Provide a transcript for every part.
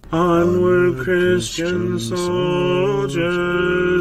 Onward, Christian soldiers,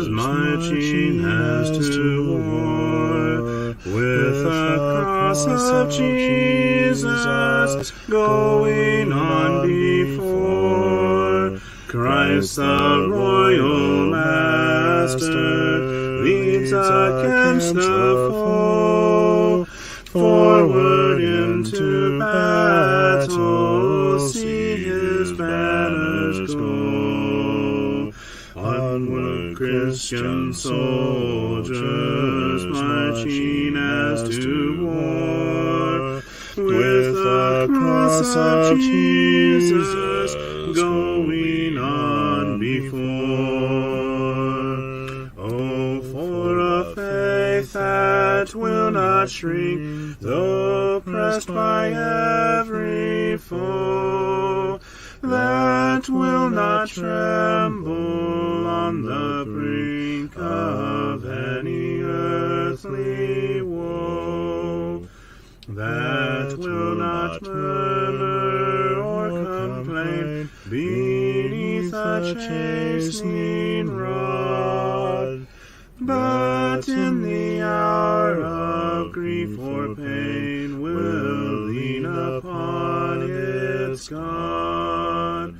marching as to war, with the cross of Jesus going on before. Christ the royal master leads against the foe, forward into battle, see his banners go. Onward, Christian soldiers, marching as to war, with the cross of Jesus going on before. Oh, for a faith that will not shrink, though pressed by every foe, that will not tremble on the brink of any earthly woe, that will not murmur or complain beneath a chastening rod, but in the hour of grief or pain will lean upon its God.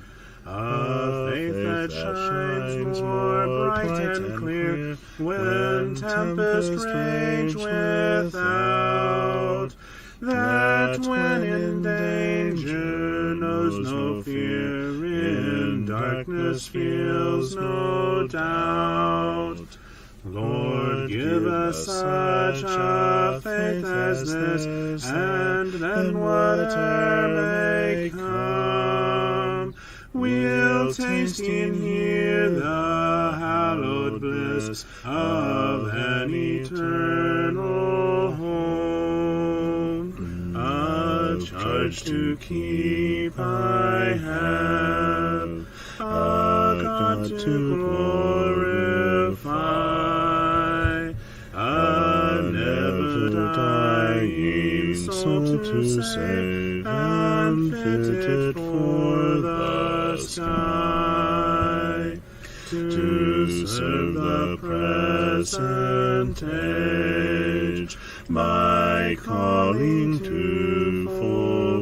A faith that shines more bright and clear when tempests rage without, that when in danger knows no fear, in darkness feels no doubt. Lord, give us such a faith as this, and then whatever may come, we'll taste and hear the hallowed bliss of an eternal home. A charge to keep I have, a God to glorify, a never-dying soul to save, and fitted for the sky, to serve the present age, my calling to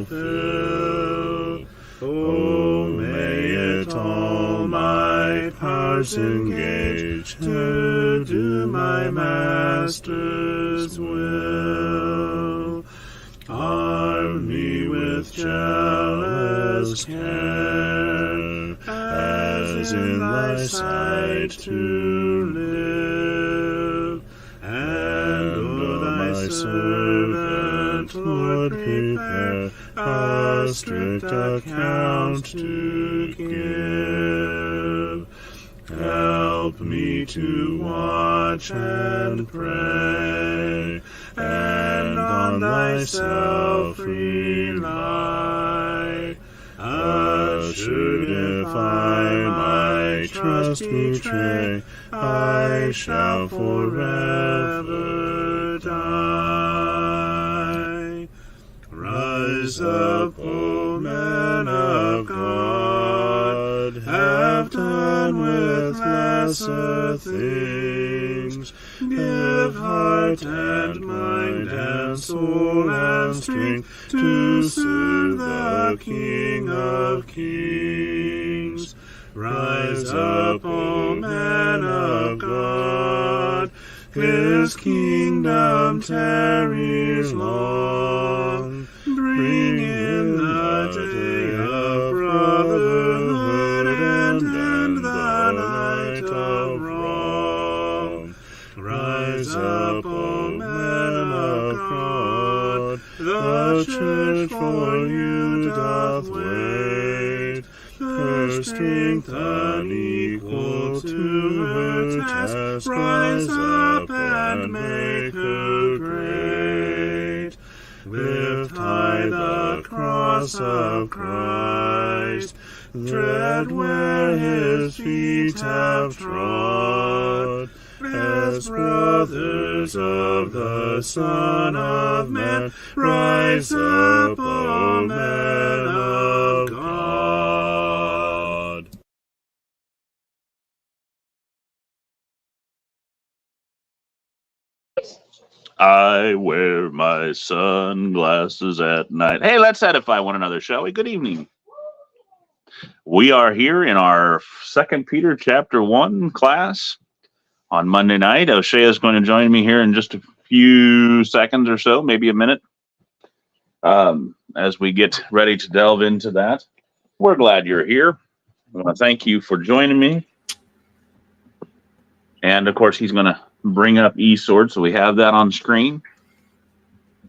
fulfill. Oh, may it all my powers engage to do my Master's will. Arm me with jealous care, as in thy sight to live, and o thy servant, Lord, prepare a strict account to give. Help me to watch and pray, and on thyself rely. Assured if I my trust betray, I shall forever die. Rise up, O men of God, have done with lesser things. Give heart and mind and soul and strength to serve the King of Kings. Rise up, O men of God, his kingdom tarries long. Bring in the day of brotherhood and end the night of wrong. Rise up, O men of God, the church for you doth wait. Her strength unequal to her task, rise up and make her great. Lift high the cross of Christ, tread where his feet have trod. As brothers of the Son of Man, rise up, O men of God. I wear my sunglasses at night. Hey, let's edify one another, shall we? Good evening. We are here in our Second Peter chapter 1 class on Monday night. O'Shea is going to join me here in just a few seconds or so, maybe a minute, as we get ready to delve into that. We're glad you're here. I want to thank you for joining me. And, of course, he's going to bring up eSword, so we have that on screen.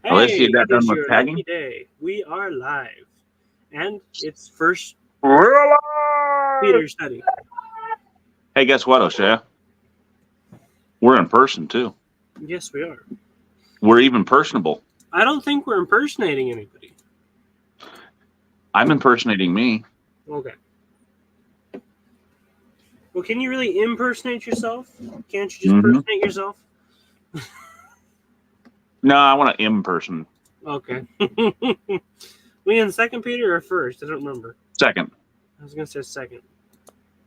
Hey, let's see if that done with tagging. Lucky day. We are live. And it's first We're alive! Peter study. Hey, guess what, O'Shea? We're in person, too. Yes, we are. We're even personable. I don't think we're impersonating anybody. I'm impersonating me. Okay. Well, can you really impersonate yourself? Can't you just impersonate yourself? No, I want to imperson. Okay. We in second Peter or first? I don't remember. Second. I was going to say second.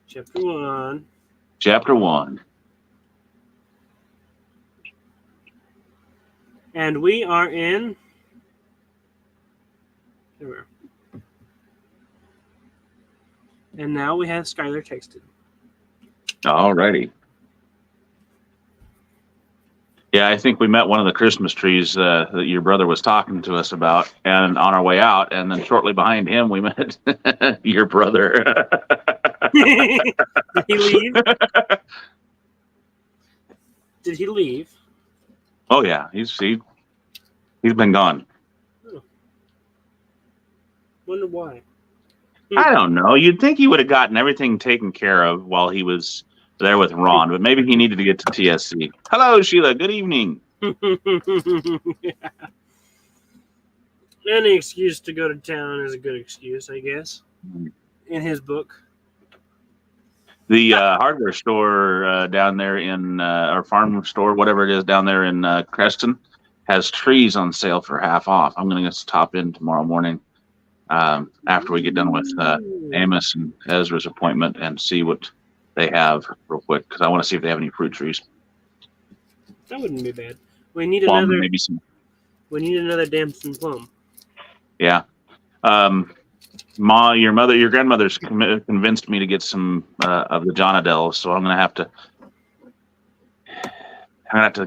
Chapter 1. Chapter 1. And we are in... There we are. And now we have Skylar texted. Alrighty. Yeah, I think we met one of the Christmas trees that your brother was talking to us about, and on our way out, and then shortly behind him, we met your brother. Did he leave? Did he leave? Oh yeah, he's been gone. Oh. Wonder why. I don't know. You'd think he would have gotten everything taken care of while he was there with Ron, but maybe he needed to get to TSC. Hello, Sheila. Good evening. Yeah. Any excuse to go to town is a good excuse, I guess. In his book. The hardware store down there in our farm store, whatever it is down there in Creston, has trees on sale for half off. I'm going to stop in tomorrow morning after we get done with Amos and Ezra's appointment and see what they have real quick, because I want to see if they have any fruit trees. That wouldn't be bad. We need Plum, another. maybe some. We need another damson plum. Yeah. Your grandmother's convinced me to get some of the John Adele, so I'm gonna have to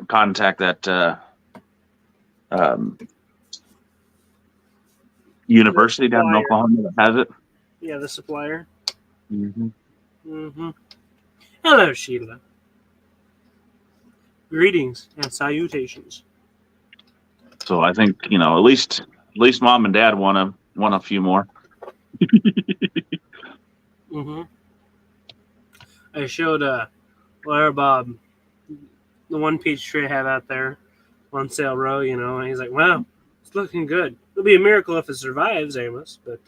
contact that university down in Oklahoma that has it. Yeah, the supplier. Mm-hmm. Hello, Sheila. Greetings and salutations. So I think at least Mom and Dad want a few more. I showed Larry Bob the one peach tree I have out there on sale row, and he's like, "Wow, it's looking good. It'll be a miracle if it survives, Amos." But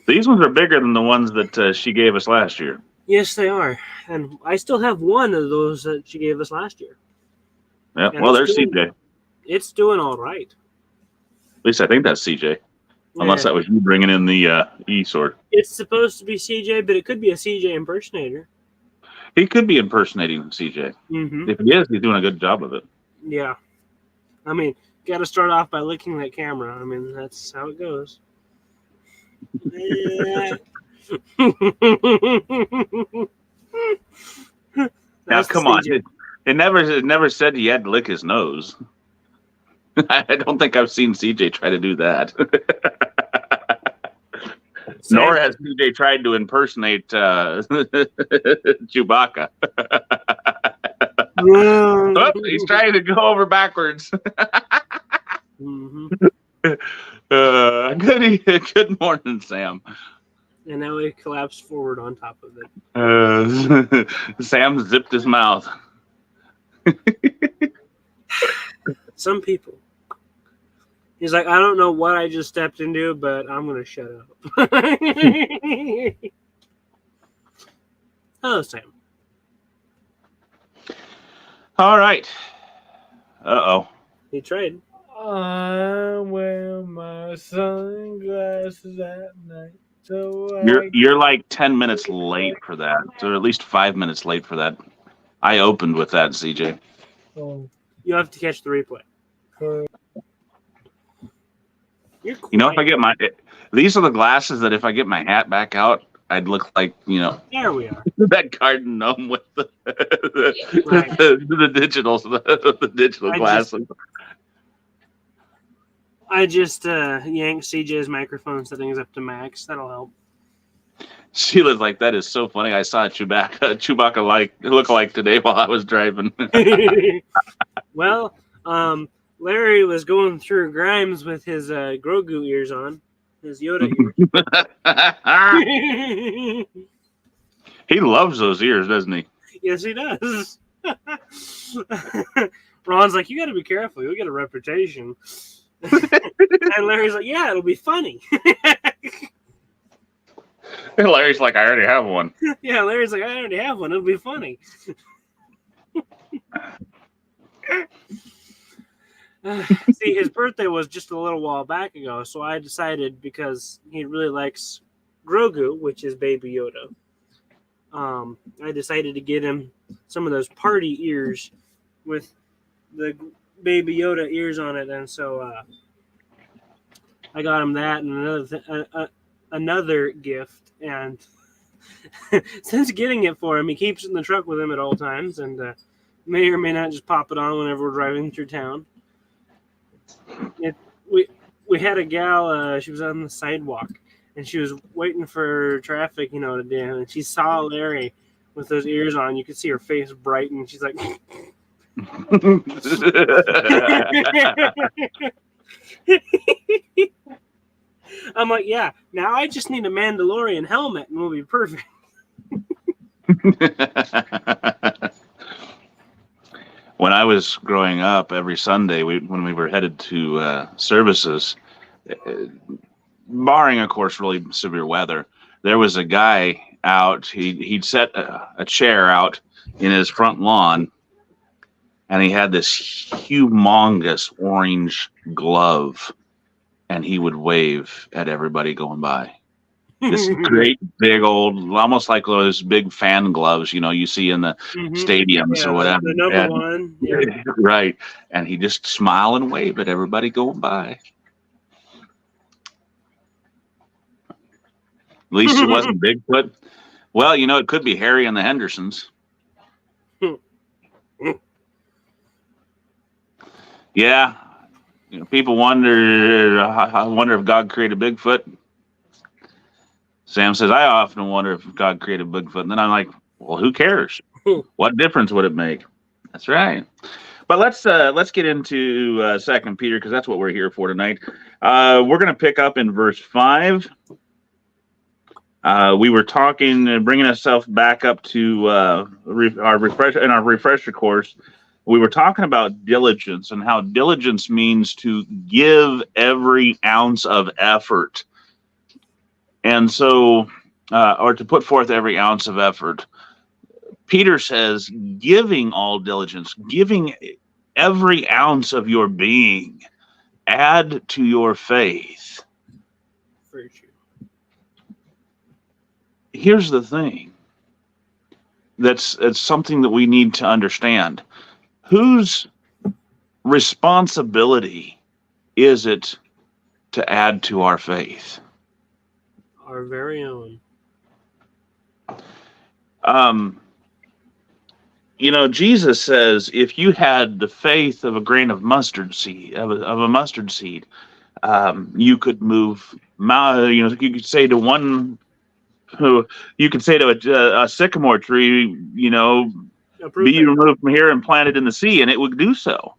these ones are bigger than the ones that she gave us last year. Yes, they are, and I still have one of those that she gave us last year. Yeah, and well, there's CJ. It's doing all right. At least I think that's CJ. Unless that was you bringing in the eSword. It's supposed to be CJ, but it could be a CJ impersonator. He could be impersonating CJ. Mm-hmm. If he is, he's doing a good job of it. Yeah. I mean, got to start off by licking that camera. I mean, that's how it goes. Now, come on. It never said he had to lick his nose. I don't think I've seen CJ try to do that. Nor has CJ tried to impersonate Chewbacca. Oh, he's trying to go over backwards. Good morning, Sam. And now he collapsed forward on top of it. Sam zipped his mouth. Some people. He's like, I don't know what I just stepped into, but I'm going to shut up. Hello, Sam. All right. Uh-oh. He tried. I wear my sunglasses at night. So you're like 10 minutes late for that, or at least 5 minutes late for that. I opened with that, CJ. Oh. You have to catch the replay. You're You know, if I quiet. get these are the glasses that if I get my hat back out, I'd look like, There we are. that garden gnome with Right. the digital I just glasses. yanked CJ's microphone settings up to max. That'll help. Sheila's like, that is so funny. I saw Chewbacca look alike today while I was driving. Well, Larry was going through Grimes with his Grogu ears on, his Yoda ears. He loves those ears, doesn't he? Yes, he does. Ron's like, you got to be careful. You'll get a reputation. And Larry's like, yeah, it'll be funny. And Larry's like, I already have one. Yeah, Larry's like, I already have one. It'll be funny. See, his birthday was just a little while back ago, so I decided because he really likes Grogu, which is Baby Yoda. I decided to get him some of those party ears with the Baby Yoda ears on it, and so I got him that and another gift. And since getting it for him, he keeps it in the truck with him at all times, and may or may not just pop it on whenever we're driving through town. We had a gal. She was on the sidewalk, and she was waiting for traffic, to do. And she saw Larry with those ears on. You could see her face brighten. She's like, I'm like, yeah. Now I just need a Mandalorian helmet, and we'll be perfect. When I was growing up, every Sunday, when we were headed to services, barring, of course, really severe weather, there was a guy out. He'd set a chair out in his front lawn, and he had this humongous orange glove, and he would wave at everybody going by. This great big old, almost like those big fan gloves, you see in the stadiums or whatever. The number one. Yeah. Right. And he just smile and wave at everybody going by. At least it wasn't Bigfoot. Well, it could be Harry and the Hendersons. Yeah. People wonder, I wonder if God created Bigfoot. Sam says, I often wonder if God created Bigfoot. And then I'm like, well, who cares? What difference would it make? That's right. But let's get into 2 Peter, because that's what we're here for tonight. We're going to pick up in verse 5. We were talking, bringing ourselves back up to our refresher course. We were talking about diligence and how diligence means to give every ounce of effort. And so, or to put forth every ounce of effort. Peter says, giving all diligence, giving every ounce of your being, add to your faith. Virtue. Here's the thing. That's something that we need to understand. Whose responsibility is it to add to our faith? Our very own. Jesus says, if you had the faith of a grain of mustard seed, a mustard seed, you could move. You could say to one, you could say to a sycamore tree, be removed from here and planted in the sea, and it would do so.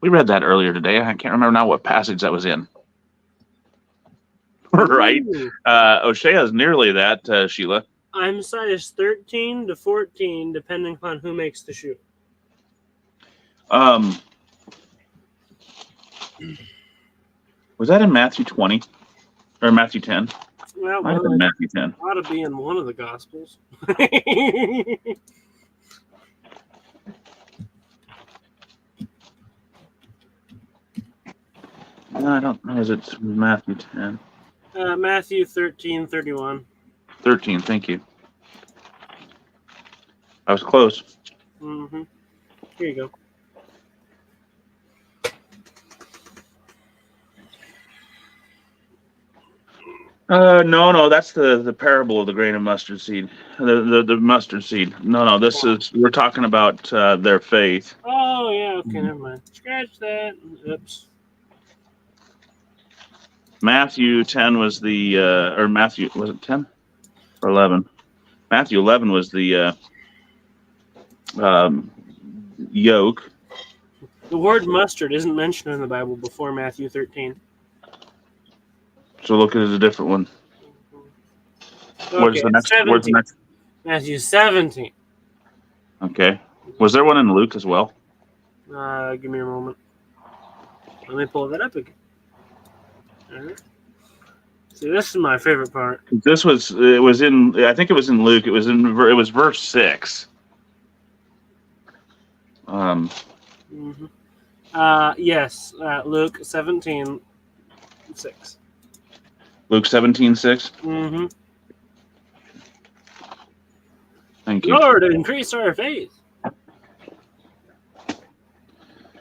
We read that earlier today. I can't remember now what passage that was in. Right. O'Shea is nearly that, Sheila. I'm size 13 to 14, depending upon who makes the shoe. Was that in Matthew 20 or Matthew 10? Well, Might have been Matthew 10. Ought to be in one of the Gospels. No, I don't know. Is it Matthew 10? Matthew 13:31. 13, thank you. I was close. Mm-hmm. Here you go. No, that's the parable of the grain of mustard seed, the mustard seed. No, we're talking about their faith. Oh, yeah, okay, never mind. Scratch that. Oops. Matthew 10 was the, or Matthew, was it 10 or 11? Matthew 11 was the yoke. The word mustard isn't mentioned in the Bible before Matthew 13. So look at it as a different one. Okay, Where's the 17. next? Matthew 17. Okay. Was there one in Luke as well? Give me a moment. Let me pull that up again. All right. See, this is my favorite part. I think it was in Luke. It was verse 6. Mm-hmm. Yes, Luke 17, 6. Luke 17:6. Mm-hmm. Thank you. Lord, increase our faith.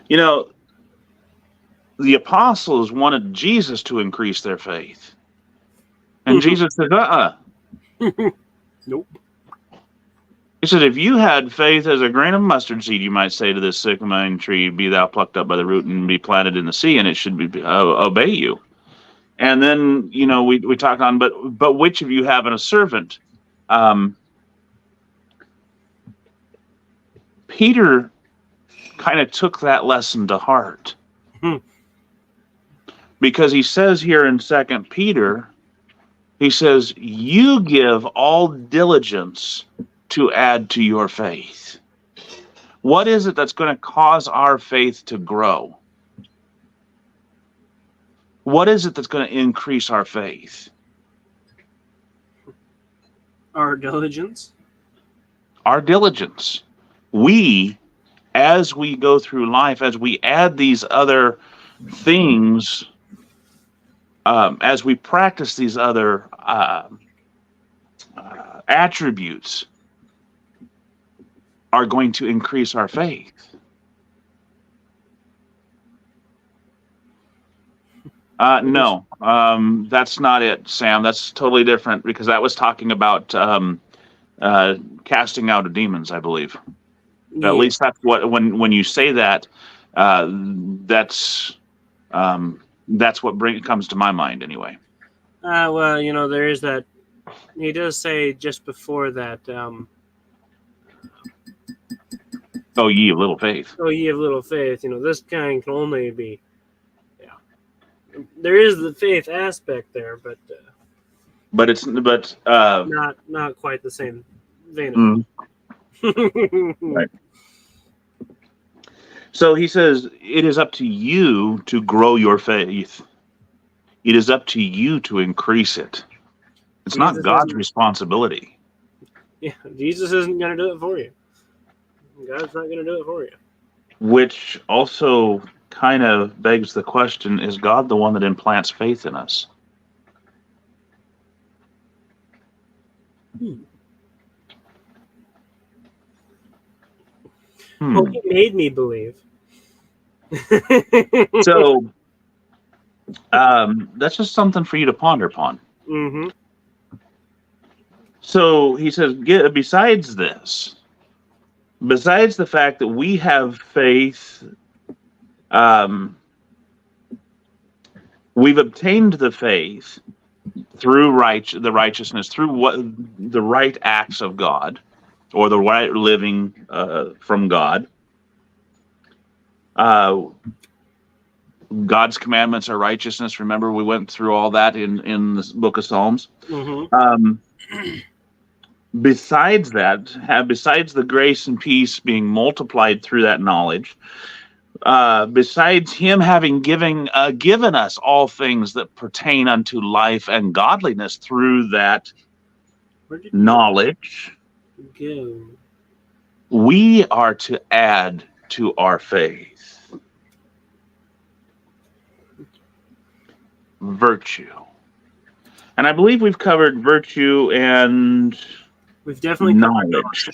You know, the apostles wanted Jesus to increase their faith. And Jesus said, Nope. He said, if you had faith as a grain of mustard seed, you might say to this sycamore tree, be thou plucked up by the root and be planted in the sea, and it should obey you. And then, we talked on, but which of you having a servant? Peter kind of took that lesson to heart. Because he says here in 2 Peter, he says, you give all diligence to add to your faith. What is it that's going to cause our faith to grow? What is it that's going to increase our faith? Our diligence. Our diligence. We, as we go through life, as we add these other things, as we practice these other attributes, are going to increase our faith. No, that's not it, Sam. That's totally different, because that was talking about casting out of demons, I believe. Yeah. At least that's what, when you say that, that's what comes to my mind anyway. Well, there is that. He does say just before that. Oh, ye of little faith. Oh, ye of little faith. This kind can only be. Yeah. There is the faith aspect there, but it's not quite the same vein. Right. So he says, it is up to you to grow your faith. It is up to you to increase it. It's not God's responsibility. Yeah, Jesus isn't going to do it for you. God's not going to do it for you. Which also kind of begs the question, is God the one that implants faith in us? Oh, he made me believe. So, that's just something for you to ponder upon. Mm-hmm. So he says, besides this, besides the fact that we have faith, we've obtained the faith through the righteousness, through what the right acts of God, or the right living from God. God's commandments are righteousness. Remember, we went through all that in the book of Psalms. Mm-hmm. Besides that, besides the grace and peace being multiplied through that knowledge, besides him having given us all things that pertain unto life and godliness through that knowledge, we are to add to our faith virtue. And I believe we've covered virtue and we've definitely knowledge.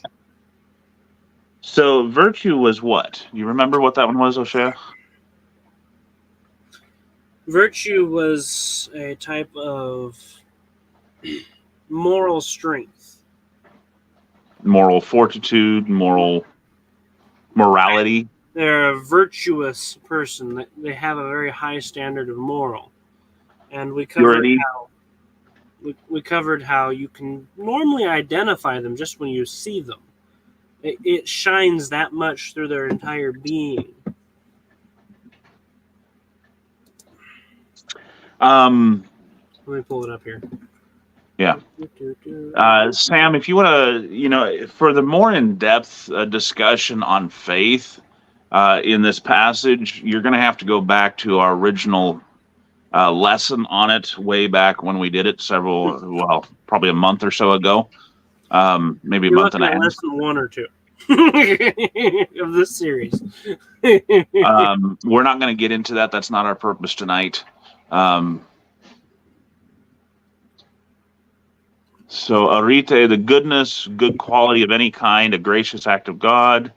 So virtue was what? You remember what that one was, O'Shea? Virtue was a type of moral strength. Moral fortitude, moral morality. They're a virtuous person. They have a very high standard of moral. And Purity. we covered how you can normally identify them just when you see them. It shines that much through their entire being. Um, Let me pull it up here. yeah. Sam, if you want to, for the more in-depth discussion on faith in this passage, you're going to have to go back to our original lesson on it way back when we did it probably a month or so ago, maybe a You're month looking and a at half. less than 1 or 2 of this series. We're not going to get into that. That's not our purpose tonight. So, arite, the goodness, good quality of any kind, a gracious act of God,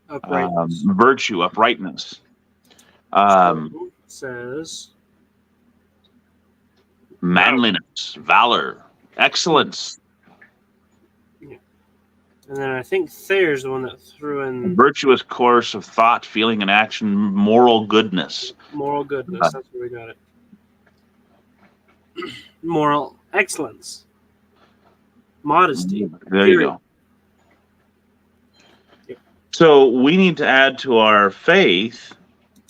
virtue, uprightness. Says manliness, valor, excellence. Yeah. And then I think Thayer's the one that threw in virtuous course of thought, feeling, and action, moral goodness. Moral goodness, that's where we got it. Moral excellence. Modesty. There you go. Yep. So we need to add to our faith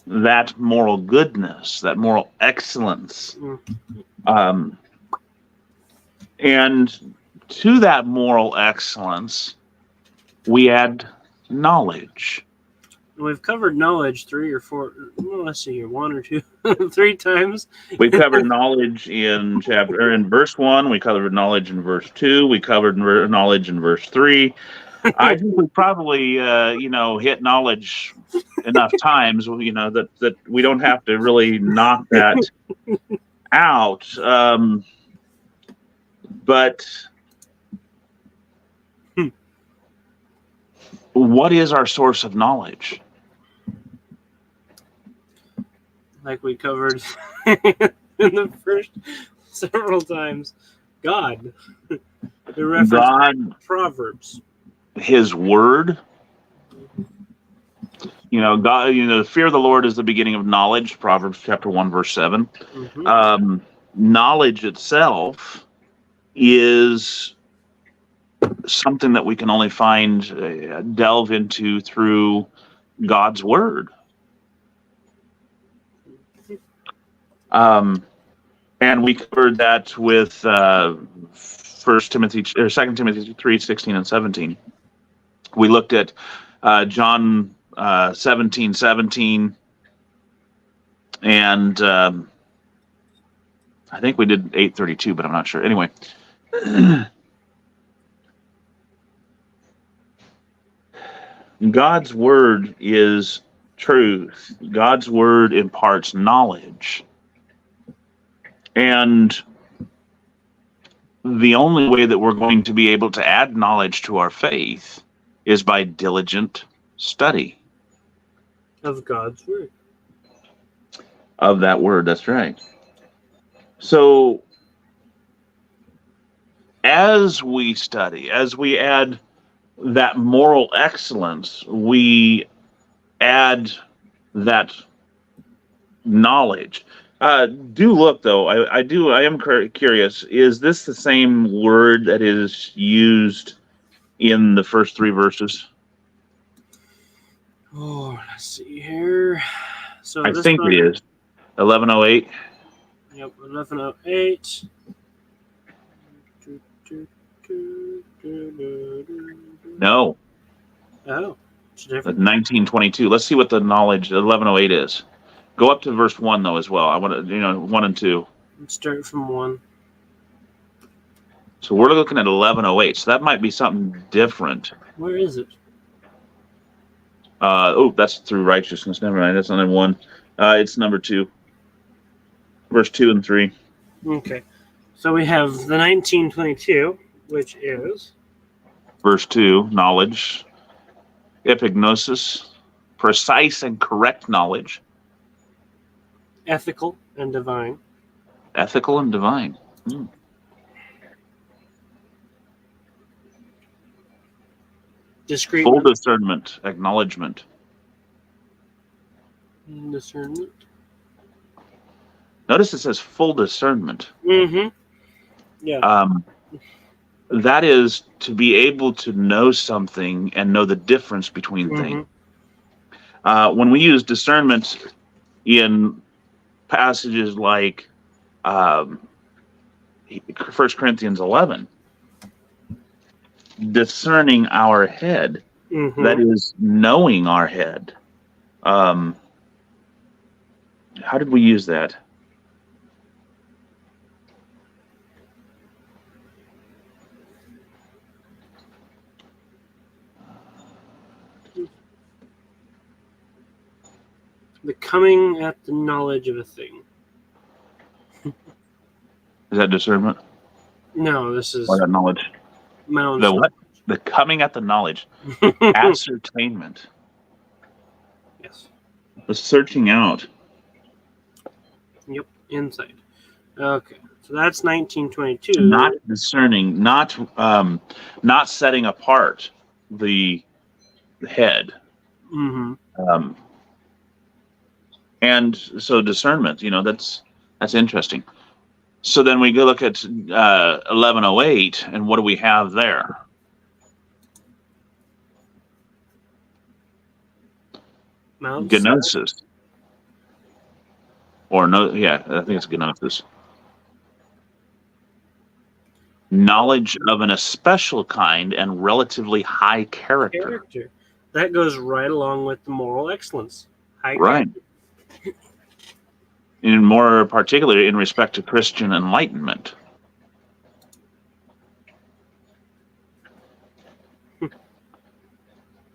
that moral goodness, that moral excellence. And to that moral excellence, we add knowledge. We've covered knowledge 3 or 4, well, let's see here, 1 or 2, 3 times. We covered knowledge in verse 1. We covered knowledge in verse 2. We covered knowledge in verse 3. I think we probably, hit knowledge enough times, that we don't have to really knock that out. But what is our source of knowledge? Like we covered in the first several times, God. The reference to Proverbs. His word. God. The fear of the Lord is the beginning of knowledge. Proverbs chapter 1, verse 7. Mm-hmm. Knowledge itself is something that we can only delve into through God's word. And we covered that with 2 Timothy 3:16 and 17. We looked at John 17:17, and I think we did 8:32, but I'm not sure. Anyway, God's word is truth. God's word imparts knowledge. And the only way that we're going to be able to add knowledge to our faith is by diligent study of God's word. Of that word, that's right. So, as we study, as we add that moral excellence, we add that knowledge. Do look, though. I am curious. Is this the same word that is used in the first 3 verses? Oh, let's see here. So I think it is. 1108. Yep, 1108. No. Oh, it's different. 1922. Let's see what the knowledge 1108 is. Go up to verse 1 though as well. I want to, 1 and 2. Let's start from 1. So we're looking at 1108. So that might be something different. Where is it? That's through righteousness. Never mind. That's not in 1. It's number 2. Verse 2 and 3. Okay. So we have the 1922, which is verse 2, knowledge. epignosis, precise and correct knowledge, ethical and divine, ethical and divine. discreet, Full discernment, acknowledgement. discernment. Notice it says full discernment. Mm-hmm. Yeah. That is to be able to know something and know the difference between things. When we use discernment in passages like 1 Corinthians 11, discerning our head, that is knowing our head. How did we use that? The coming at the knowledge of a thing. Is that discernment? No, this is Or that knowledge? The what? The coming at the knowledge. Ascertainment. Yes. The searching out. Yep. Insight. Okay. So that's 1922. Not discerning, not setting apart the head. And so discernment, that's interesting. So then we go look at 1108, and what do we have there? Gnosis. Or no, yeah, I think it's gnosis. Knowledge of an especial kind and relatively high character. That goes right along with the moral excellence. High right. Character. In more particularly in respect to Christian enlightenment.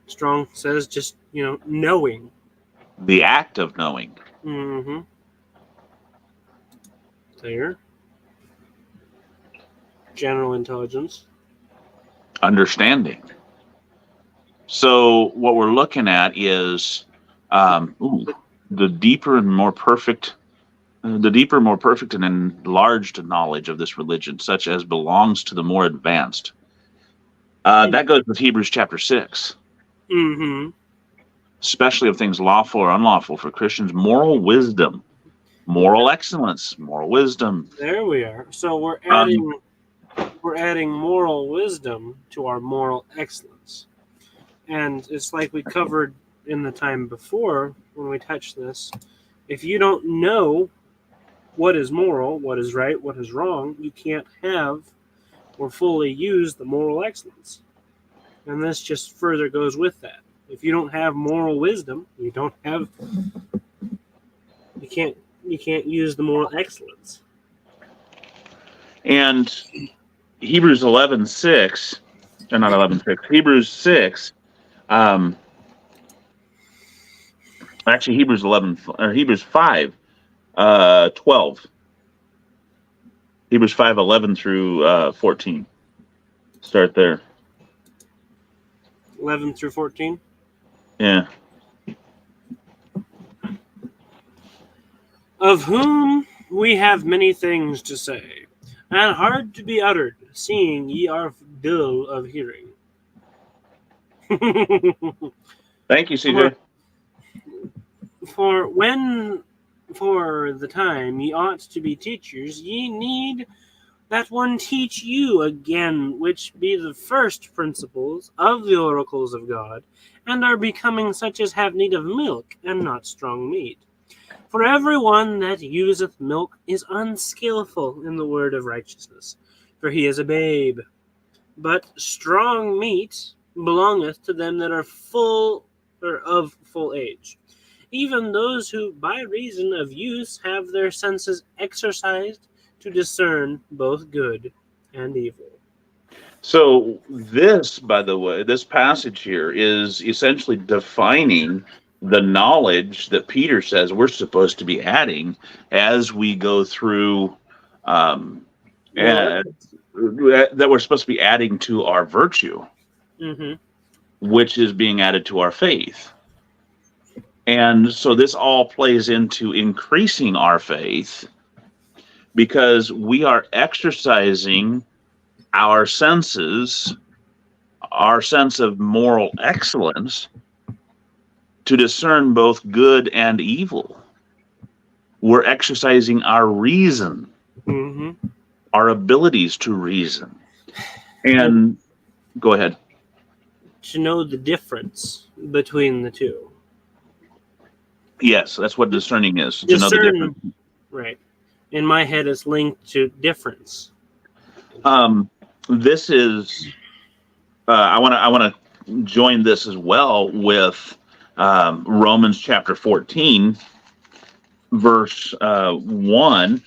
Strong says just, knowing. The act of knowing. There. General intelligence. Understanding. So what we're looking at is the deeper, more perfect and enlarged knowledge of this religion, such as belongs to the more advanced. That goes with Hebrews chapter 6. Especially of things lawful or unlawful for Christians, moral wisdom, moral excellence, moral wisdom. There we are. So we're adding moral wisdom to our moral excellence. And it's like we covered in the time before when we touched this. If you don't know what is moral, what is right, what is wrong, you can't have or fully use the moral excellence. And this just further goes with that. If you don't have moral wisdom, you can't use the moral excellence. And Hebrews 11:6, or not 11:6, Hebrews 6. Actually, Hebrews 5, 12. Hebrews 5:11 through 14. Start there. 11 through 14. Yeah. Of whom we have many things to say, and hard to be uttered, seeing ye are dull of hearing. Thank you, CJ. For when for the time ye ought to be teachers, ye need that one teach you again, which be the first principles of the oracles of God, and are becoming such as have need of milk, and not strong meat. For every one that useth milk is unskillful in the word of righteousness, for he is a babe. But strong meat belongeth to them that are of full age, even those who by reason of use have their senses exercised to discern both good and evil. So this, by the way, this passage here is essentially defining the knowledge that Peter says we're supposed to be adding as we go through, that we're supposed to be adding to our virtue. which is being added to our faith. And so this all plays into increasing our faith because we are exercising our senses, our sense of moral excellence, to discern both good and evil. We're exercising our reason, our abilities to reason. And go ahead. To know the difference between the two. Yes, that's what discerning is. To know the difference. Right. In my head, it's linked to difference. This is. I want to join this as well with Romans chapter 14, verse 1.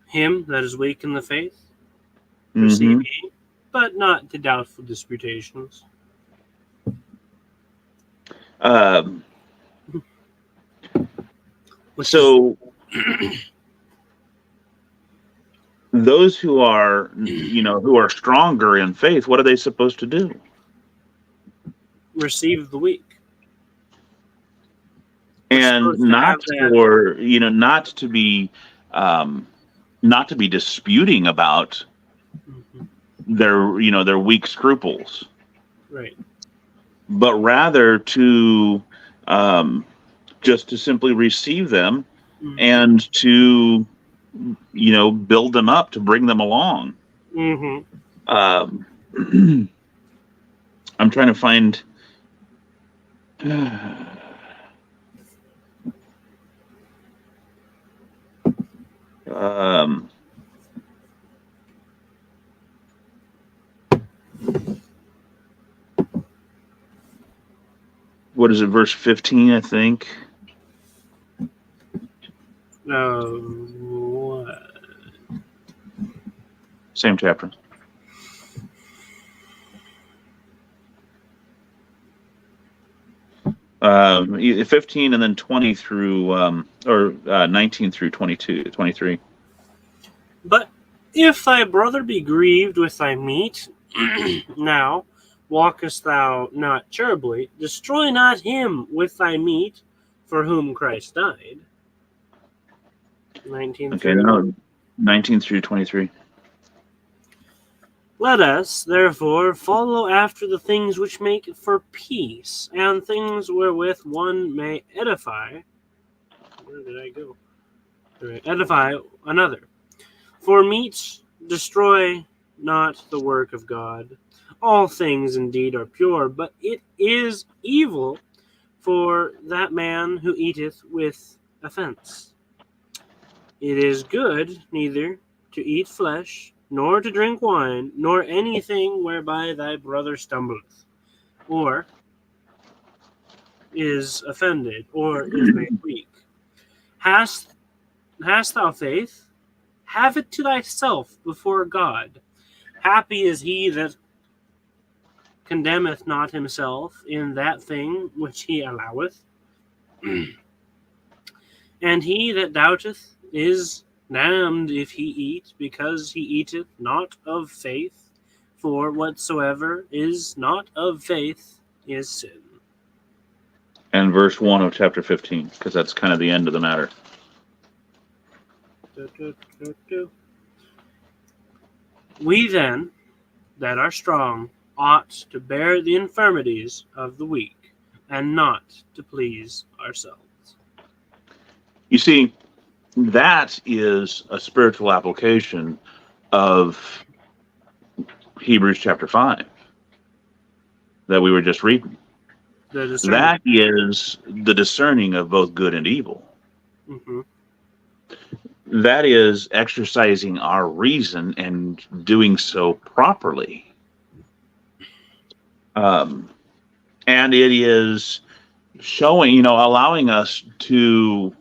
Him that is weak in the faith, receive ye, but not to doubtful disputations. So those who are, who are stronger in faith, what are they supposed to do? Receive the weak. And not for, not to be disputing about their weak scruples. Right. But rather to just to simply receive them and to build them up, to bring them along. I'm trying to find what is it, verse 15, I think. What? Same chapter. Uh, 15 and then 20 through 19 through 23. But if thy brother be grieved with thy meat, now walkest thou not charitably, destroy not him with thy meat, for whom Christ died. 19 through 23. Let us, therefore, follow after the things which make for peace, and things wherewith one may edify. Where did I go? Edify another. For meats destroy not the work of God. All things indeed are pure, but it is evil for that man who eateth with offense. It is good neither to eat flesh, nor to drink wine, nor anything whereby thy brother stumbleth, or is offended, or is made weak. Hast thou faith? Have it to thyself before God. Happy is he that condemneth not himself in that thing which he alloweth. And he that doubteth is damned if he eat, because he eateth not of faith. For whatsoever is not of faith is sin. And verse 1 of chapter 15, because that's kind of the end of the matter. We then, that are strong, ought to bear the infirmities of the weak, and not to please ourselves. You see, that is a spiritual application of Hebrews chapter 5 that we were just reading. That is the discerning of both good and evil. That is exercising our reason and doing so properly. And it is showing, allowing us to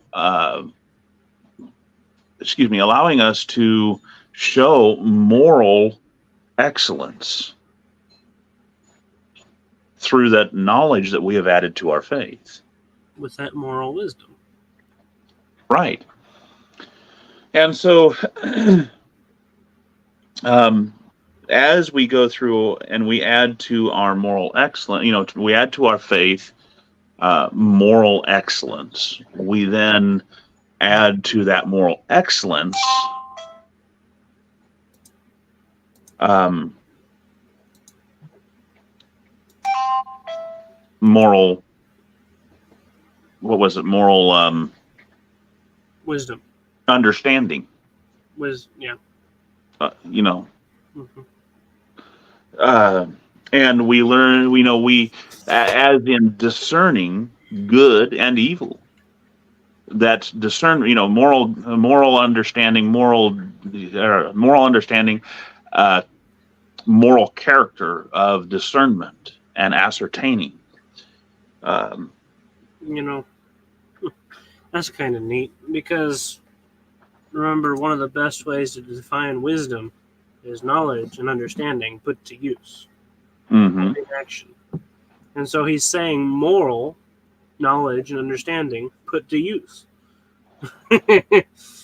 show moral excellence through that knowledge that we have added to our faith. With that moral wisdom. Right. And so um, as we go through and we add to our moral excellence, we add to our faith moral excellence. We then add to that moral excellence um, moral. What was it? Moral Wisdom. understanding. Yeah. Mm-hmm. And we learn. As in discerning good and evil. That discern, moral understanding, moral understanding, moral character of discernment and ascertaining. That's kind of neat because remember, one of the best ways to define wisdom is knowledge and understanding put to use Mm-hmm. in action. And so he's saying moral knowledge and understanding put to use.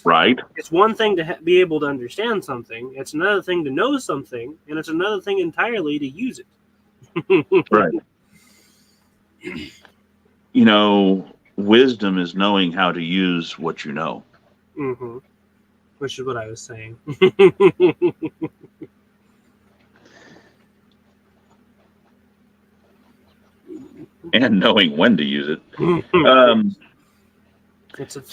Right. It's one thing to be able to understand something. It's another thing to know something, and it's another thing entirely to use it. Right. Wisdom is knowing how to use what you know. Mm-hmm. Which is what I was saying. And knowing when to use it. It's a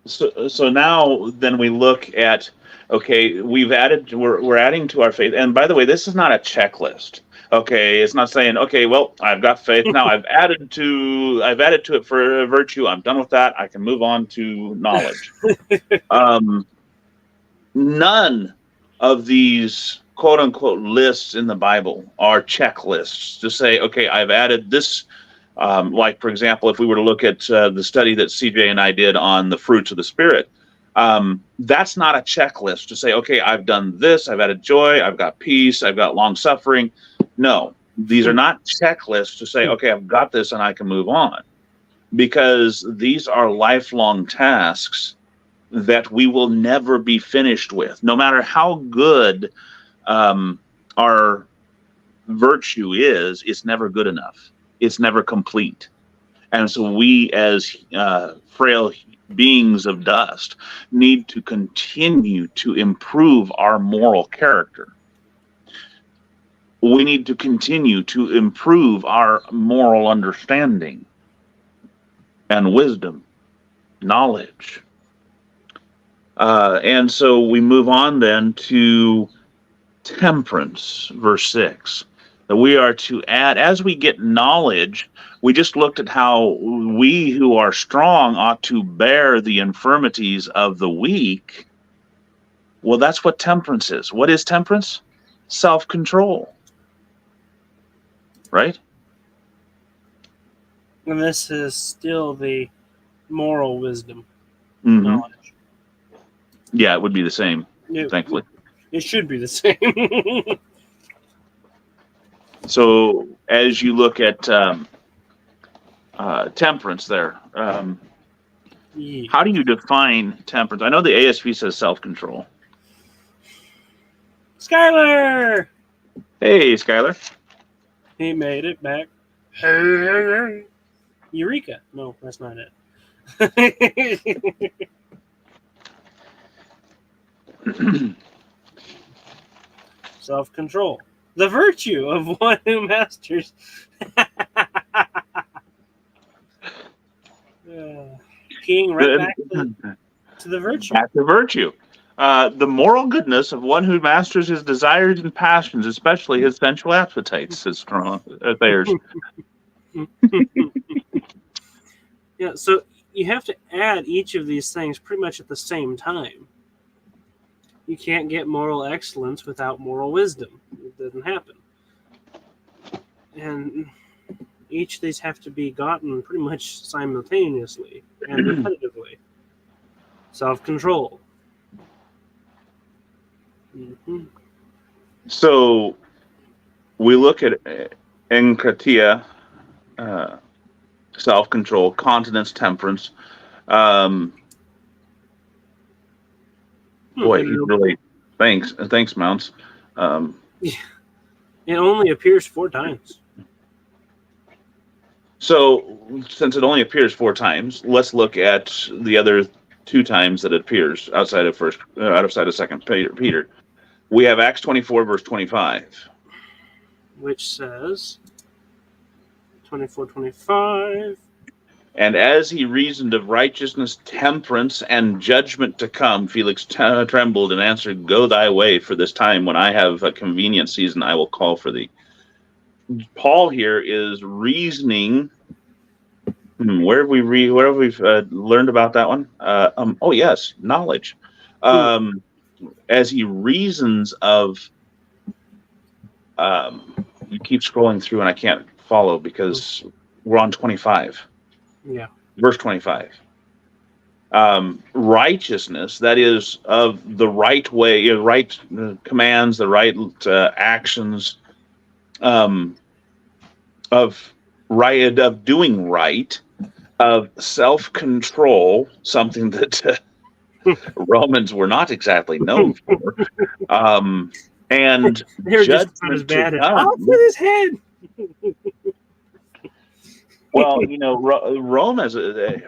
So now then we look at, okay, we're adding to our faith. And by the way, this is not a checklist. Okay, it's not saying, okay, well, I've got faith now. I've added to it for virtue. I'm done with that. I can move on to knowledge. None of these quote unquote lists in the Bible are checklists to say, okay, I've added this. Like, for example, if we were to look at the study that CJ and I did on the fruits of the Spirit, that's not a checklist to say, okay, I've done this, I've added joy, I've got peace, I've got long suffering. No, these are not checklists to say, okay, I've got this and I can move on. Because these are lifelong tasks that we will never be finished with. No matter how good our virtue is, it's never good enough. It's never complete. And so we, as frail beings of dust, need to continue to improve our moral character. We need to continue to improve our moral understanding and wisdom, knowledge. And so we move on then to temperance, verse 6. That we are to add, as we get knowledge, we just looked at how we who are strong ought to bear the infirmities of the weak. Well, that's what temperance is. What is temperance? Self-control. Right? And this is still the moral wisdom knowledge. Yeah, it would be the same, thankfully. It should be the same. So as you look at temperance there, how do you define temperance? I know the ASV says self-control. Skylar! Hey, Skylar. He made it back. Eureka. No, that's not it. Self-control. The virtue of one who masters. Keying right back to the virtue. Back to virtue. The moral goodness of one who masters his desires and passions, especially his sensual appetites, is strong. Theirs. Yeah, so you have to add each of these things pretty much at the same time. You can't get moral excellence without moral wisdom. It doesn't happen. And each of these have to be gotten pretty much simultaneously and repetitively. Self-control. Mm-hmm. So we look at enkratia, self-control, continence, temperance. Boy, he's really Thanks, Mounts. It only appears 4 times. So, since it only appears 4 times, let's look at the other 2 times that it appears outside of Second Peter. We have Acts 24, verse 25. Which says 24:25. And as he reasoned of righteousness, temperance, and judgment to come, Felix trembled and answered, "Go thy way, for this time when I have a convenient season, I will call for thee." Paul here is reasoning. Where have we learned about that one? Oh yes, knowledge. As he reasons of, you keep scrolling through and I can't follow because we're on 25. Yeah. Verse 25. Righteousness, that is, of the right way, right commands, the right actions, of doing right, of self-control, something that Romans were not exactly known for, and they're just not as bad as off with his head. Well, Rome as a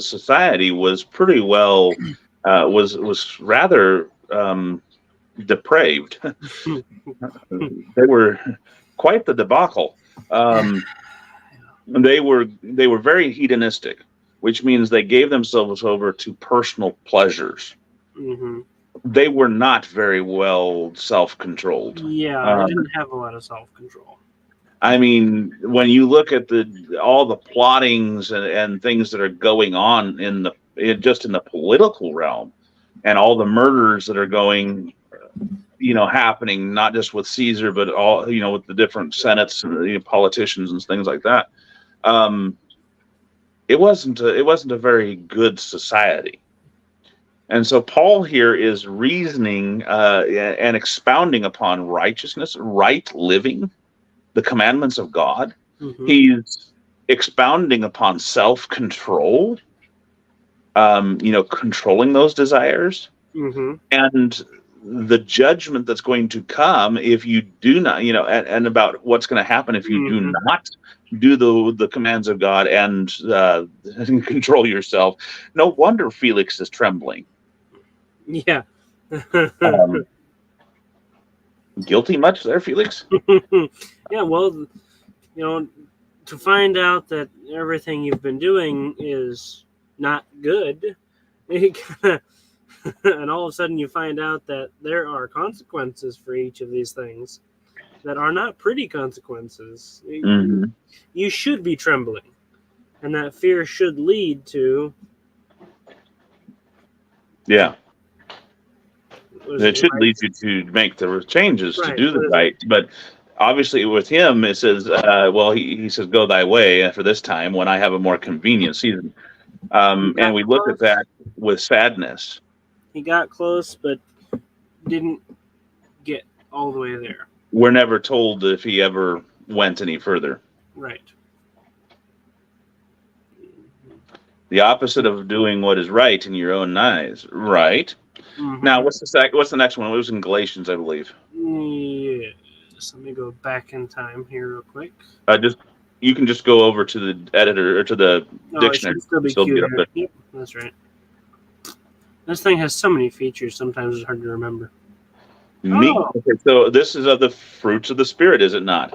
society was pretty well was rather depraved. They were quite the debacle. They were very hedonistic, which means they gave themselves over to personal pleasures. Mm-hmm. They were not very well self-controlled. Yeah, they didn't have a lot of self-control. I mean, when you look at all the plottings and things that are going on in the political realm, and all the murders that are happening, not just with Caesar, but all, with the different senates and politicians and things like that. It wasn't a very good society. And so Paul here is reasoning and expounding upon righteousness, right living, the commandments of God. Mm-hmm. He's expounding upon self-control, controlling those desires, mm-hmm. and the judgment that's going to come if you do not, and about what's going to happen if you mm-hmm. do not do the commands of God and control yourself. No wonder Felix is trembling. Yeah. Guilty much there, Felix? Yeah, well, to find out that everything you've been doing is not good, and all of a sudden you find out that there are consequences for each of these things that are not pretty consequences. Mm-hmm. You should be trembling, and that fear should lead to... Yeah. It should lead you to make the changes, to do the right. But obviously with him, it says, he says, "Go thy way for this time when I have a more convenient season." And we look at that with sadness. He got close, but didn't get all the way there. We're never told if he ever went any further. Right. The opposite of doing what is right in your own eyes. Right. Mm-hmm. Now, what's the next one? It was in Galatians, I believe. Yes. Let me go back in time here real quick. You can just go over to the editor or to the dictionary. It should still be cute. Yep, that's right. This thing has so many features. Sometimes it's hard to remember. Okay, so this is of the fruits of the Spirit, is it not?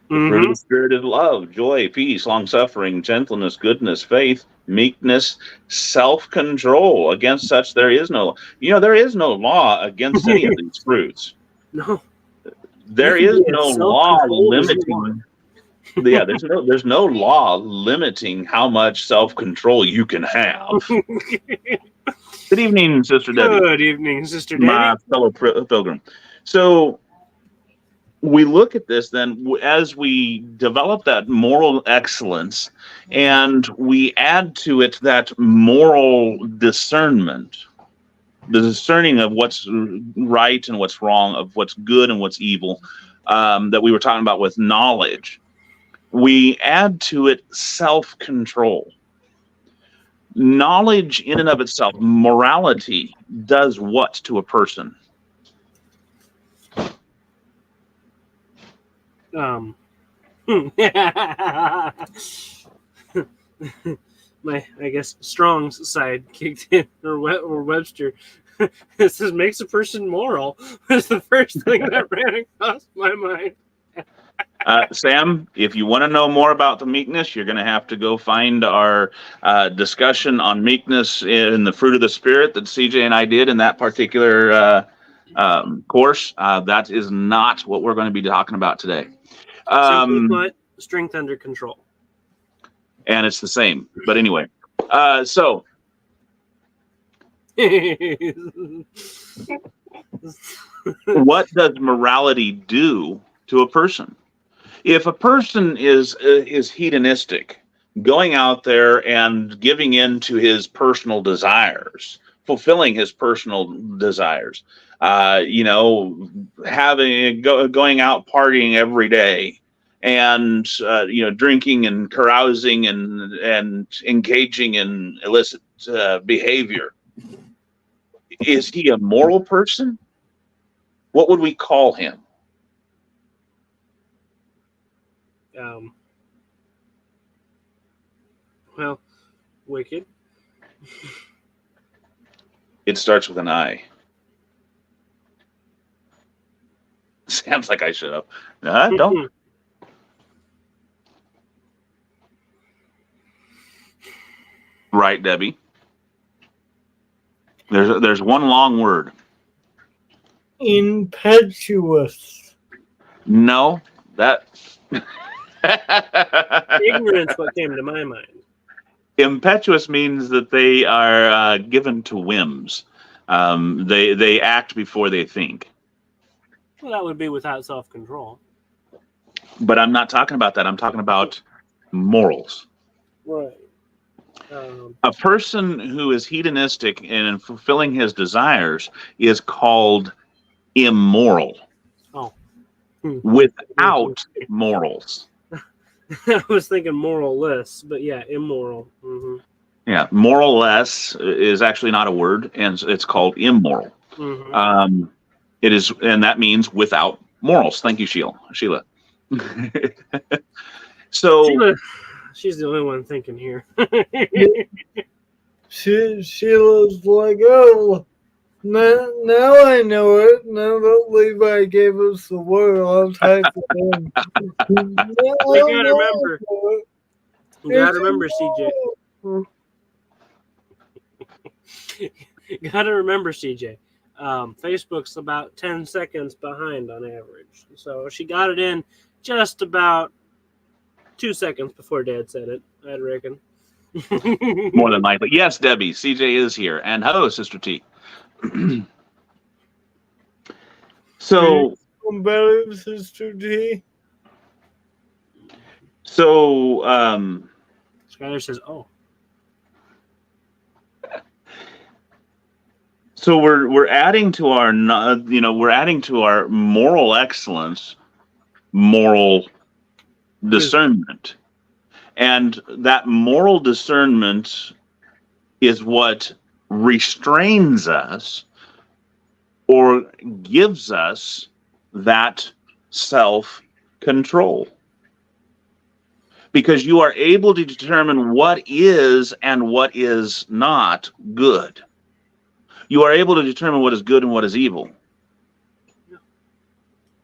The fruit of the Spirit is love, joy, peace, long-suffering, gentleness, goodness, faith, meekness, self-control. Against such there is no law against any of these fruits. No. There is no law limiting. Yeah, there's no law limiting how much self-control you can have. Good evening, Sister Debbie. Good evening, Sister Debbie. My fellow pilgrim. So we look at this then as we develop that moral excellence, and we add to it that moral discernment, the discerning of what's right and what's wrong, of what's good and what's evil, that we were talking about with knowledge. We add to it self-control. Knowledge in and of itself, morality, does what to a person? My, I guess, Strong's side kicked in, or Webster. This says makes a person moral. Was the first thing that ran across my mind. Sam, if you want to know more about the meekness, you're going to have to go find our discussion on meekness in the fruit of the Spirit that CJ and I did in that particular course. That is not what we're going to be talking about today. Simply put, strength under control. And it's the same. But anyway, so what does morality do to a person? If a person is hedonistic, going out there and giving in to his personal desires, fulfilling his personal desires, going out partying every day, and drinking and carousing and engaging in illicit behavior, is he a moral person? What would we call him? Well, wicked. It starts with an I. Sounds like I should have. No, don't. Right, Debbie. There's one long word. Impetuous. No, that. Ignorance, what came to my mind. Impetuous means that they are given to whims. They act before they think. Well, that would be without self-control. But I'm not talking about that. I'm talking about morals. Right. A person who is hedonistic and in fulfilling his desires is called immoral. Oh. Without morals. I was thinking moralless, but yeah, immoral. Mm-hmm. Yeah, moral-less is actually not a word, and it's called immoral. Mm-hmm. It is, and that means without morals. Thank you, Sheila. So she's the only one thinking here. Sheila's like, oh, now I know it. Now that Levi gave us the word, I'll type it in. You gotta remember, CJ. Gotta remember, CJ. Facebook's about 10 seconds behind on average. So she got it in just about 2 seconds before Dad said it, I'd reckon. More than likely. Yes, Debbie. CJ is here. And hello, Sister T. So, better, Sister T. So, Skyler says, "Oh." So we're adding to our moral excellence, moral discernment, and that moral discernment is what restrains us or gives us that self-control. Because you are able to determine what is and what is not good. You are able to determine what is good and what is evil.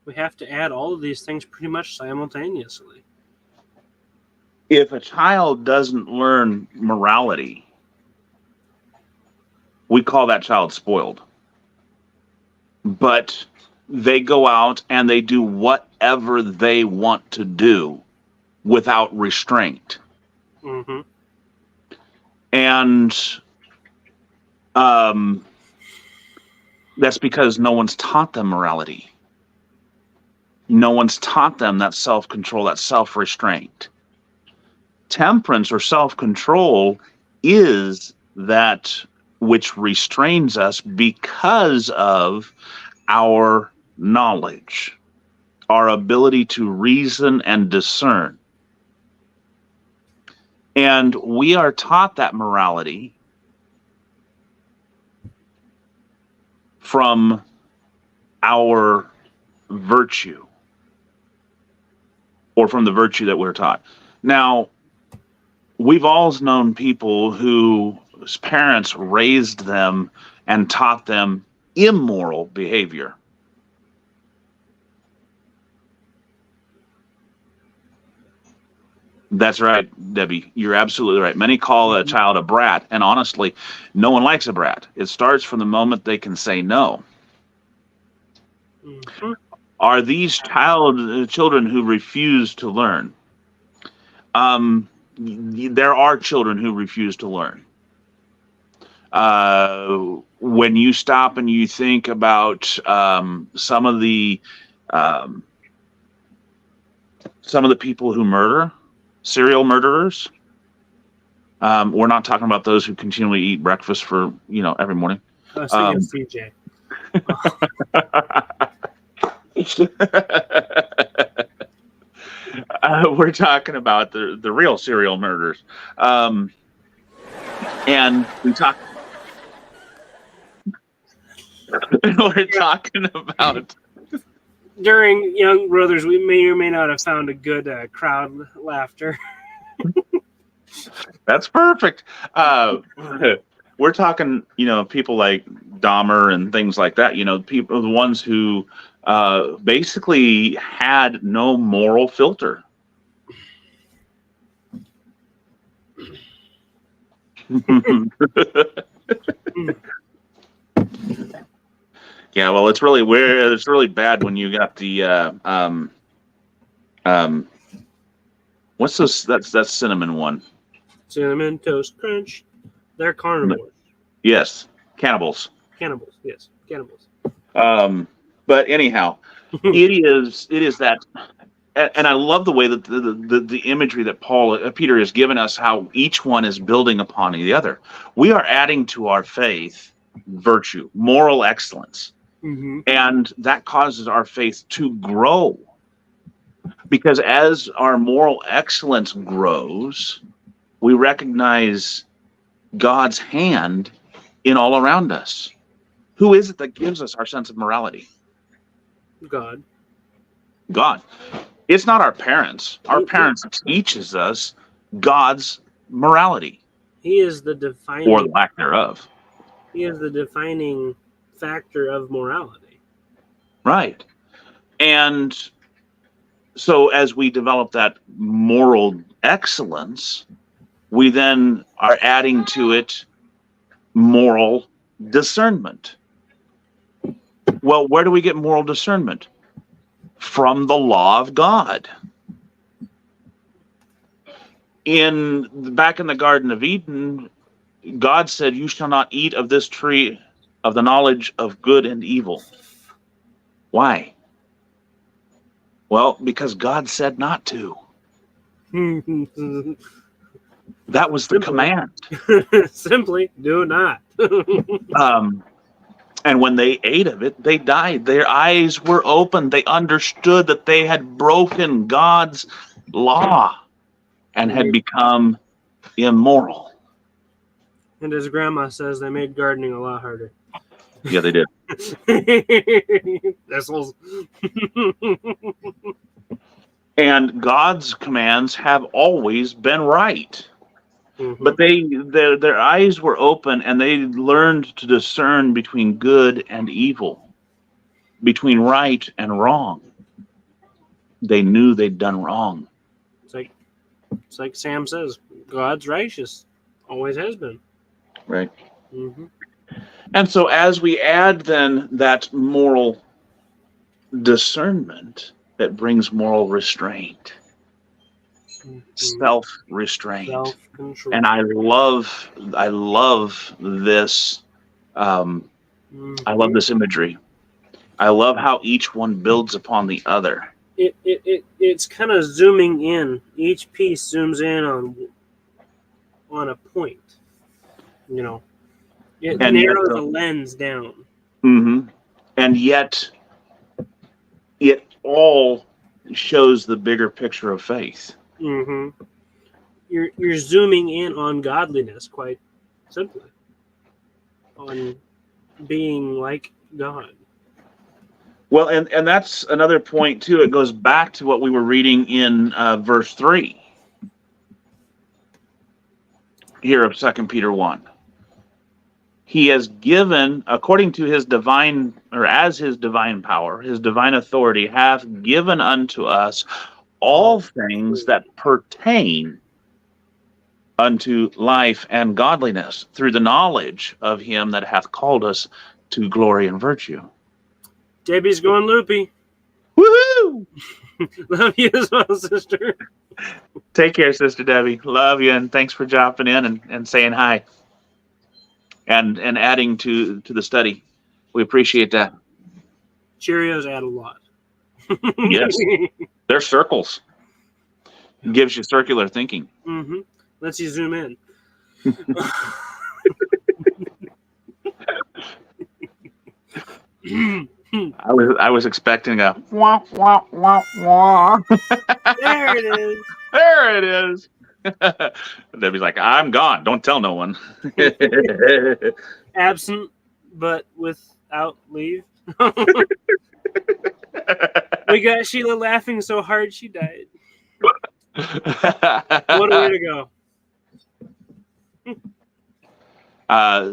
We have to add all of these things pretty much simultaneously. If a child doesn't learn morality, we call that child spoiled. But they go out and they do whatever they want to do without restraint. Mm-hmm. And that's because no one's taught them morality. No one's taught them that self-control, that self-restraint. Temperance or self-control is that which restrains us because of our knowledge, our ability to reason and discern. And we are taught that morality from our virtue, or from the virtue that we're taught. Now, we've all known people whose parents raised them and taught them immoral behavior. That's right, Debbie. You're absolutely right. Many call a child a brat, and honestly, no one likes a brat. It starts from the moment they can say no. Mhm. Are these children who refuse to learn? There are children who refuse to learn. When you stop and you think about some of the people who murder, serial murderers. We're not talking about those who continually eat breakfast for every morning. I was thinking of CJ. We're talking about the real serial murderers, and we talk. We're talking about During Young Brothers, we may or may not have found a good crowd laughter. That's perfect. We're talking, people like Dahmer and things like that. People, the ones who basically had no moral filter. Yeah, well, it's really weird. It's really bad when you got the what's this? That's cinnamon one. Cinnamon Toast Crunch. They're carnivores. Yes, cannibals. Cannibals. Yes, cannibals. But anyhow, it is that, and I love the way that the imagery that Peter has given us, how each one is building upon the other. We are adding to our faith virtue, moral excellence. Mm-hmm. And that causes our faith to grow, because as our moral excellence grows, we recognize God's hand in all around us. Who is it that gives us our sense of morality? God. God. It's not our parents. Our parents teaches us God's morality, He is the defining, or lack thereof. He is the defining factor of morality. Right. And so as we develop that moral excellence, we then are adding to it moral discernment. Well, where do we get moral discernment? From the law of God. Back in the Garden of Eden, God said, "You shall not eat of this tree of the knowledge of good and evil." Why? Well, because God said not to. That was the command. Simply do not. And when they ate of it, they died. Their eyes were opened. They understood that they had broken God's law and had become immoral. And as Grandma says, they made gardening a lot harder. Yeah, they did. Assholes. And God's commands have always been right. Mm-hmm. But their eyes were open, and they learned to discern between good and evil, between right and wrong. They knew they'd done wrong. It's like Sam says, God's righteous. Always has been. Right. Mm-hmm. And so as we add then that moral discernment, that brings moral restraint, self-restraint. Self-control. And I love this. I love this imagery. I love how each one builds upon the other. It's kind of zooming in. Each piece zooms in on a point. It narrows the lens down. Mm-hmm. And yet, it all shows the bigger picture of faith. Mm-hmm. you're zooming in on godliness, quite simply, on being like God. Well, and that's another point too. It goes back to what we were reading in verse 3 here of 2 Peter 1. He has given, according to his divine, or as his divine power, his divine authority, hath given unto us all things that pertain unto life and godliness through the knowledge of him that hath called us to glory and virtue. Debbie's going loopy. Woohoo! Love you as well, sister. Take care, Sister Debbie. Love you, and thanks for dropping in and saying hi and adding to the study. We appreciate that. Cheerios add a lot. Yes, they're circles. Gives you circular thinking. Mm-hmm. Lets you zoom in. I was expecting a wah wah wah wah. There it is. There it is. Debbie's like, I'm gone. Don't tell no one. Absent, but without leave. We got Sheila laughing so hard she died. What a way to go.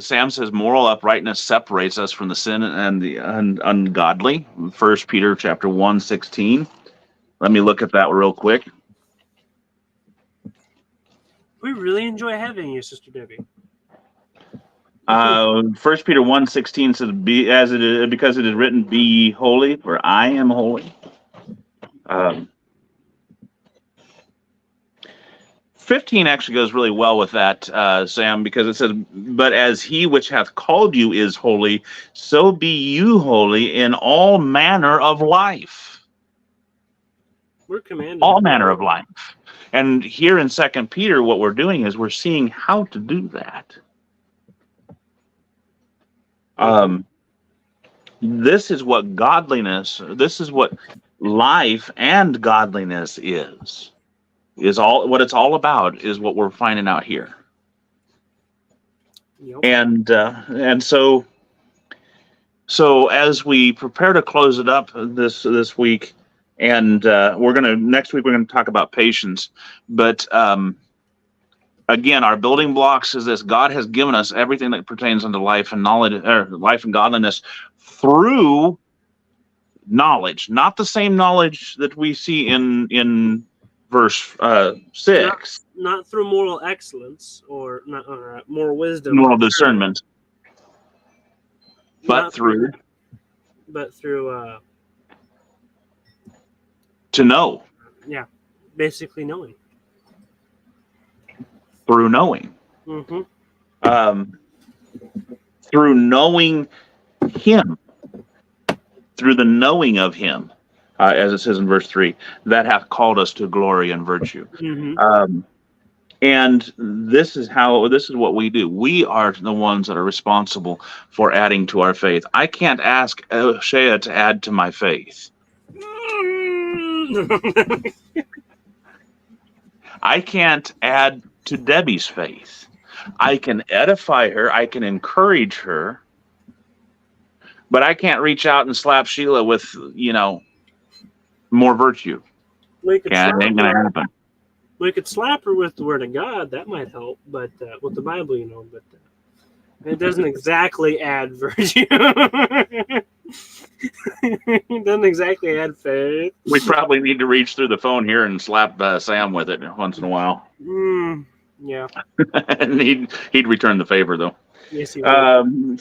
Sam says moral uprightness separates us from the sin and the ungodly. 1 Peter chapter 1:16. Let me look at that real quick. We really enjoy having you, Sister Debbie. 1 Peter 1:16 says, "Be as it is, because it is written, be ye holy, for I am holy." 15 actually goes really well with that, Sam, because it says, "But as he which hath called you is holy, so be you holy in all manner of life." We're commanded. All manner of life. And here in 2 Peter, what we're doing is we're seeing how to do that. This is what godliness, this is what life and godliness is all what it's all about, is what we're finding out here. Yep. And so as we prepare to close it up this week, and next week we're gonna talk about patience, but again, our building blocks is this: God has given us everything that pertains unto life and knowledge, or life and godliness, through knowledge, not the same knowledge that we see in verse 6. Not through moral excellence or moral wisdom, Moral discernment, but through to know. Yeah, basically knowing. Through knowing. Mm-hmm. Through knowing him, through the knowing of him, as it says in verse 3, that hath called us to glory and virtue. Mm-hmm. And this is what we do. We are the ones that are responsible for adding to our faith. I can't ask Shea to add to my faith. I can't add to Debbie's faith. I can edify her, I can encourage her, but I can't reach out and slap Sheila with, more virtue. We could It ain't gonna happen. We could slap her with the word of God. That might help, but with the Bible, but it doesn't exactly add virtue. It doesn't exactly add faith. We probably need to reach through the phone here and slap Sam with it once in a while. Yeah. And he'd return the favor, though. Yes, he would.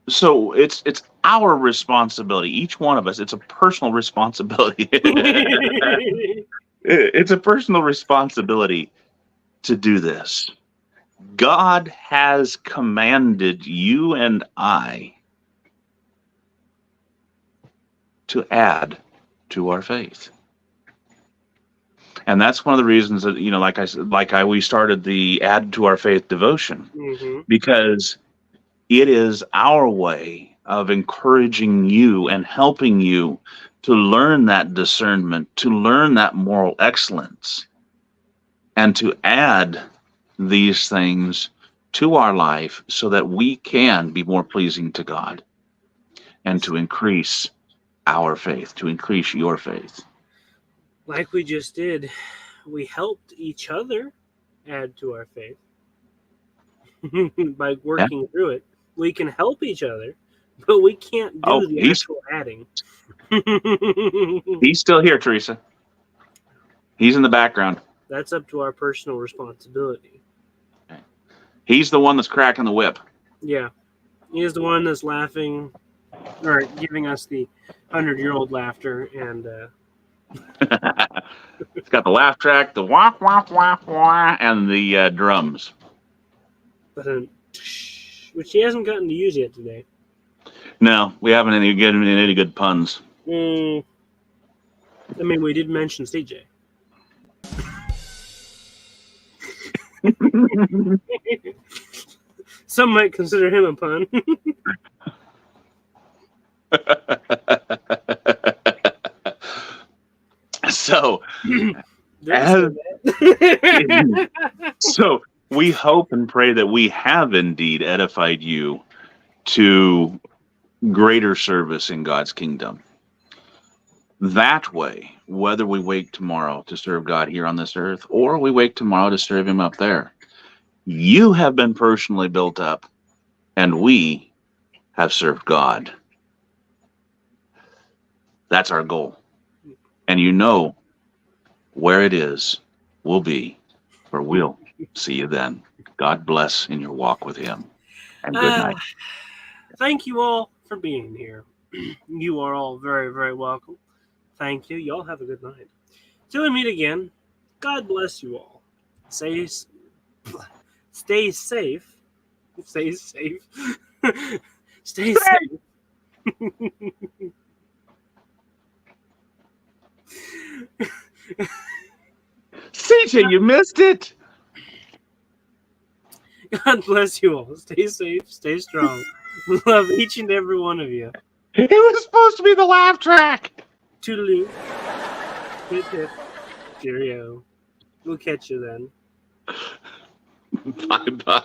So it's our responsibility, each one of us. It's a personal responsibility. It's a personal responsibility to do this. God has commanded you and I to add to our faith. And that's one of the reasons that, we started the Add to Our Faith devotion, Mm-hmm. because it is our way of encouraging you and helping you to learn that discernment, to learn that moral excellence, and to add these things to our life so that we can be more pleasing to God and to increase our faith, to increase your faith. Like we just did, we helped each other add to our faith by working through it. We can help each other, but we can't do the actual adding. He's still here, Teresa. He's in the background. That's up to our personal responsibility. Okay. He's the one that's cracking the whip. Yeah. He is the one that's laughing or giving us the 100-year-old laughter. And it's got the laugh track, the wah, wah, wah, wah, and the drums. Which he hasn't gotten to use yet today. No, we haven't any good puns. I mean, we did mention CJ. Some might consider him a pun. So, so we hope and pray that we have indeed edified you to greater service in God's kingdom. That way, whether we wake tomorrow to serve God here on this earth or we wake tomorrow to serve him up there, you have been personally built up and we have served God. That's our goal. And you know where it is will be, or we'll see you then. God bless in your walk with him. And good night. Thank you all for being here. You are all very, very welcome. Thank you. Y'all have a good night. Till we meet again, God bless you all. Stay safe. Stay safe. Stay safe. CJ, you missed it. God bless you all. Stay safe. Stay strong. Love each and every one of you. It was supposed to be the laugh track. Toodaloo. Hip hip. Cheerio. We'll catch you then. Bye-bye.